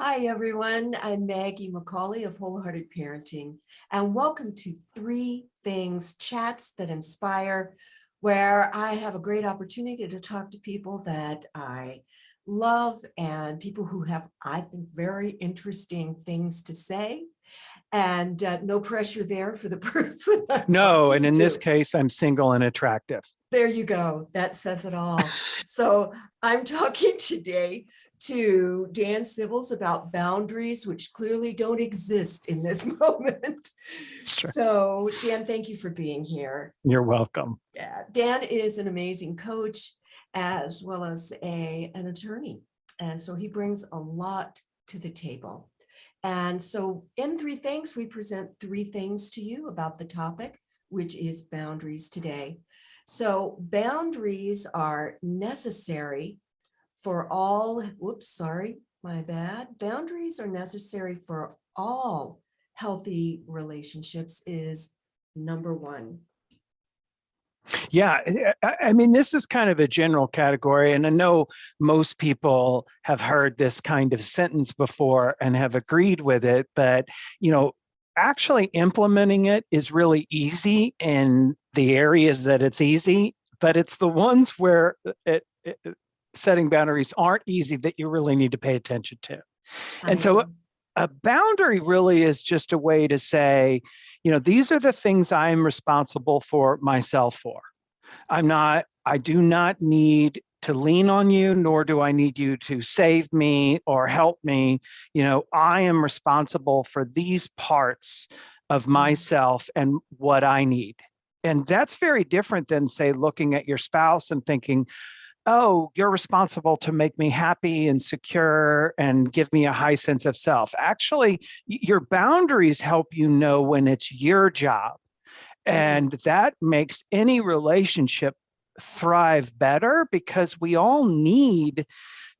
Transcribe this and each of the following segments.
Hi, everyone. I'm Maggie McCauley of Wholehearted Parenting, and welcome to Three Things Chats That Inspire, where I have a great opportunity to talk to people that I love and people who have, I think, very interesting things to say. And no pressure there for the person I'm No, and talking in this to. case, I'm single and attractive. There you go. That says it all. So I'm talking today to Dan Sivils about boundaries, which clearly don't exist in this moment. Sure. So Dan, thank you for being here. You're welcome. Yeah, Dan is an amazing coach as well as an attorney. And so he brings a lot to the table. And so in Three Things, we present three things to you about the topic, which is boundaries today. So boundaries are necessary for all, whoops, sorry, my bad. Boundaries are necessary for all healthy relationships is number one. Yeah, I mean, this is kind of a general category, and I know most people have heard this kind of sentence before and have agreed with it, but, actually implementing it is really easy in the areas that it's easy, but it's the ones where setting boundaries aren't easy that you really need to pay attention to. I And so am. a boundary really is just a way to say, these are the things I'm responsible for myself for. I do not need to lean on you, nor do I need you to save me or help me. I am responsible for these parts of myself and what I need. And that's very different than, say, looking at your spouse and thinking, oh, you're responsible to make me happy and secure and give me a high sense of self. Actually, your boundaries help you know when it's your job. And that makes any relationship thrive better because we all need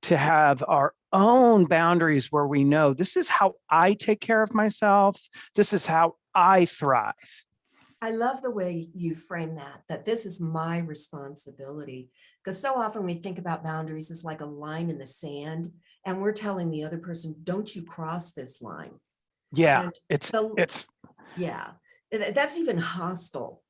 to have our own boundaries where we know this is how I take care of myself. This is how I thrive. I love the way you frame that this is my responsibility. Because so often we think about boundaries as like a line in the sand, and we're telling the other person, don't you cross this line. Yeah, And it's the, it's yeah, that's even hostile.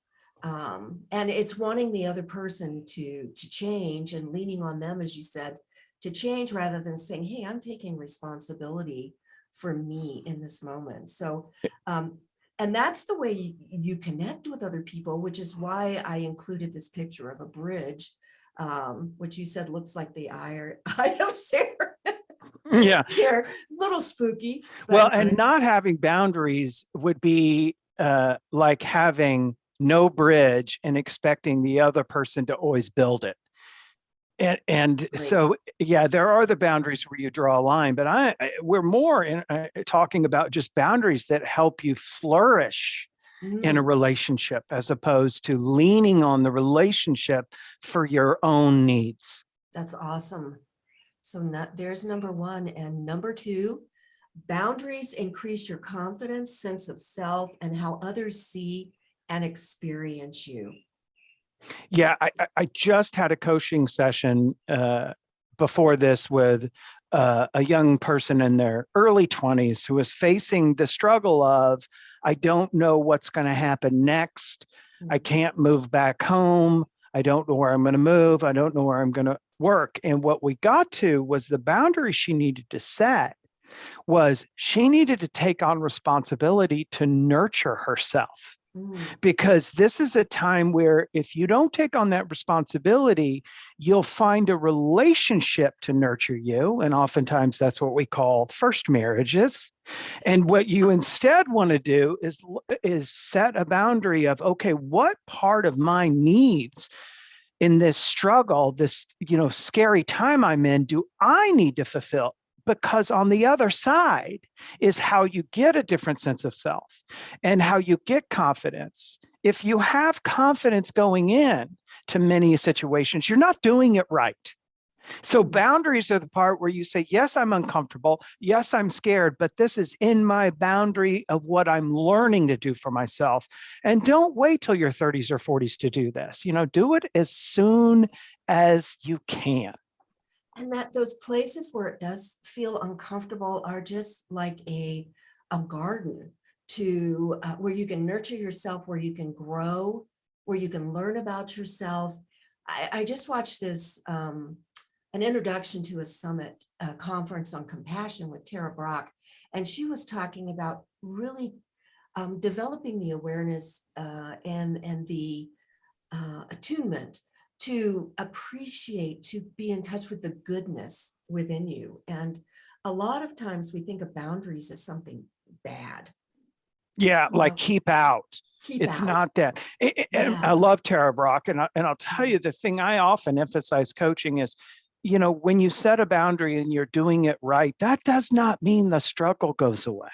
And it's wanting the other person to change and leaning on them, as you said, to change rather than saying, hey, I'm taking responsibility for me in this moment. So, and that's the way you connect with other people, which is why I included this picture of a bridge, which you said looks like the eye of Sarah. yeah. Here, a little spooky, Well, but and not having boundaries would be like having no bridge and expecting the other person to always build it. And so, yeah, there are the boundaries where you draw a line, but we're more talking about just boundaries that help you flourish in a relationship as opposed to leaning on the relationship for your own needs. That's awesome. So there's number one. And number two, boundaries increase your confidence, sense of self, and how others see and experience you. Yeah, I just had a coaching session before this with a young person in their early 20s who was facing the struggle of, I don't know what's going to happen next. I can't move back home. I don't know where I'm going to move. I don't know where I'm going to work. And what we got to was the boundary she needed to set was she needed to take on responsibility to nurture herself. Because this is a time where if you don't take on that responsibility, you'll find a relationship to nurture you. And oftentimes that's what we call first marriages. And what you instead want to do is set a boundary of, okay, what part of my needs in this struggle, this, scary time I'm in, do I need to fulfill? Because on the other side is how you get a different sense of self and how you get confidence. If you have confidence going in to many situations, you're not doing it right. So boundaries are the part where you say, yes, I'm uncomfortable. Yes, I'm scared, but this is in my boundary of what I'm learning to do for myself. And don't wait till your 30s or 40s to do this. Do it as soon as you can. And that those places where it does feel uncomfortable are just like a garden to where you can nurture yourself, where you can grow, where you can learn about yourself. I just watched this an introduction to a summit conference on compassion with Tara Brach, and she was talking about really developing the awareness and the attunement to appreciate, to be in touch with the goodness within you. And a lot of times we think of boundaries as something bad. Yeah, You like know, keep out. keep It's out. not that. And I Yeah. love Tara Brach, and I'll tell you the thing I often emphasize coaching is, when you set a boundary and you're doing it right, that does not mean the struggle goes away.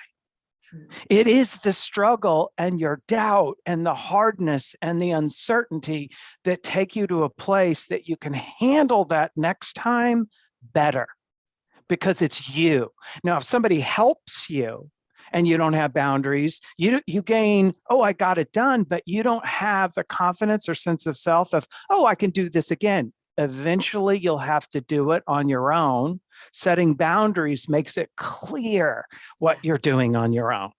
True. It is the struggle and your doubt and the hardness and the uncertainty that take you to a place that you can handle that next time better because it's you. Now, if somebody helps you and you don't have boundaries, you gain, oh, I got it done, but you don't have the confidence or sense of self of, oh, I can do this again. Eventually, you'll have to do it on your own. Setting boundaries makes it clear what you're doing on your own.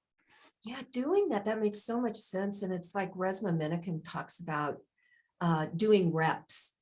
Yeah, doing that makes so much sense. And it's like Resma Menakem talks about doing reps.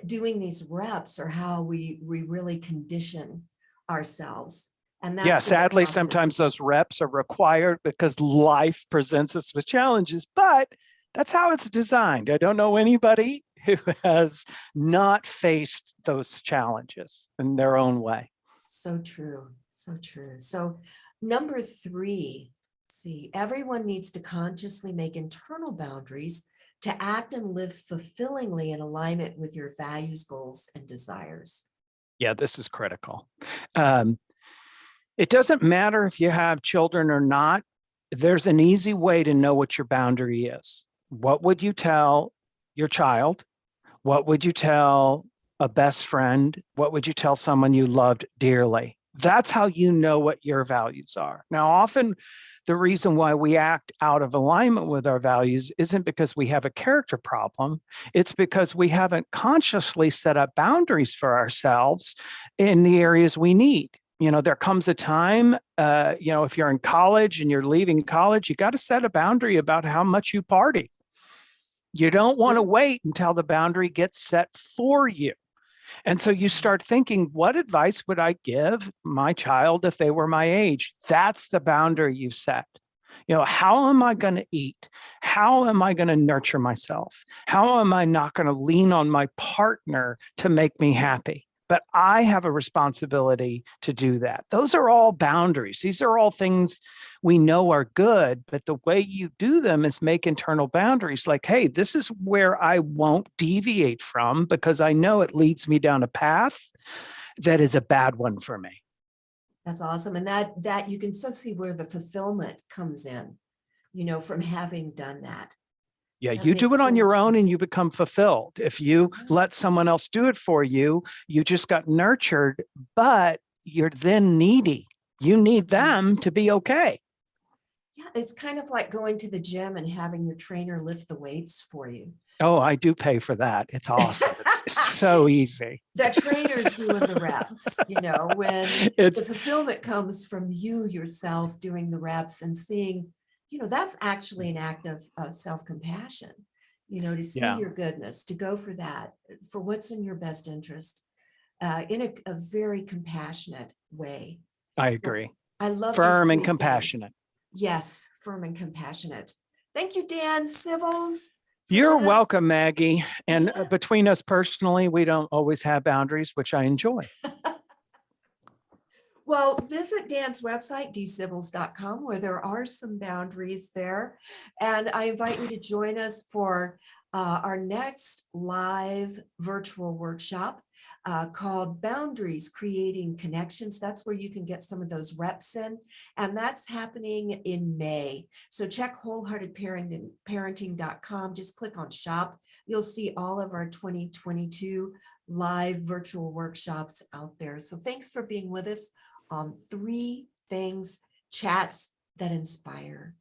Doing these reps are how we really condition ourselves. And Yeah, that's where the sadly, confidence. sometimes those reps are required because life presents us with challenges, but that's how it's designed. I don't know anybody who has not faced those challenges in their own way. So true. So true. So number 3, see, everyone needs to consciously make internal boundaries to act and live fulfillingly in alignment with your values, goals, and desires. Yeah, this is critical. It doesn't matter if you have children or not. There's an easy way to know what your boundary is. What would you tell your child? What would you tell a best friend? What would you tell someone you loved dearly? That's how you know what your values are. Now, often the reason why we act out of alignment with our values isn't because we have a character problem. It's because we haven't consciously set up boundaries for ourselves in the areas we need. There comes a time, if you're in college and you're leaving college, you got to set a boundary about how much you party. You don't want to wait until the boundary gets set for you. And so you start thinking, what advice would I give my child if they were my age? That's the boundary you set. How am I going to eat? How am I going to nurture myself? How am I not going to lean on my partner to make me happy? But I have a responsibility to do that. Those are all boundaries. These are all things we know are good, but the way you do them is make internal boundaries like, hey, this is where I won't deviate from because I know it leads me down a path that is a bad one for me. That's awesome. And that you can still see where the fulfillment comes in, from having done that. Yeah, That you do makes it so on your much own and sense. you become fulfilled. If you let someone else do it for you, you just got nurtured, but you're then needy. You need them to be okay. Yeah, it's kind of like going to the gym and having your trainer lift the weights for you. Oh, I do pay for that. It's awesome. It's so easy. The trainer's doing the reps, when It's the fulfillment comes from you yourself doing the reps and seeing, that's actually an act of self-compassion, to see yeah, your goodness, to go for that, for what's in your best interest, in a very compassionate way. I So agree. I love these Firm and 3 things. compassionate. Yes, firm and compassionate. Thank you, Dan Sivils, for You're this. welcome, Maggie. And Yeah. between us personally, we don't always have boundaries, which I enjoy. Well, visit Dan's website, dsivils.com, where there are some boundaries there. And I invite you to join us for our next live virtual workshop called Boundaries, Creating Connections. That's where you can get some of those reps in. And that's happening in May. So check wholeheartedparenting.com. Just click on shop. You'll see all of our 2022 live virtual workshops out there. So thanks for being with us on 3 things, chats that inspire.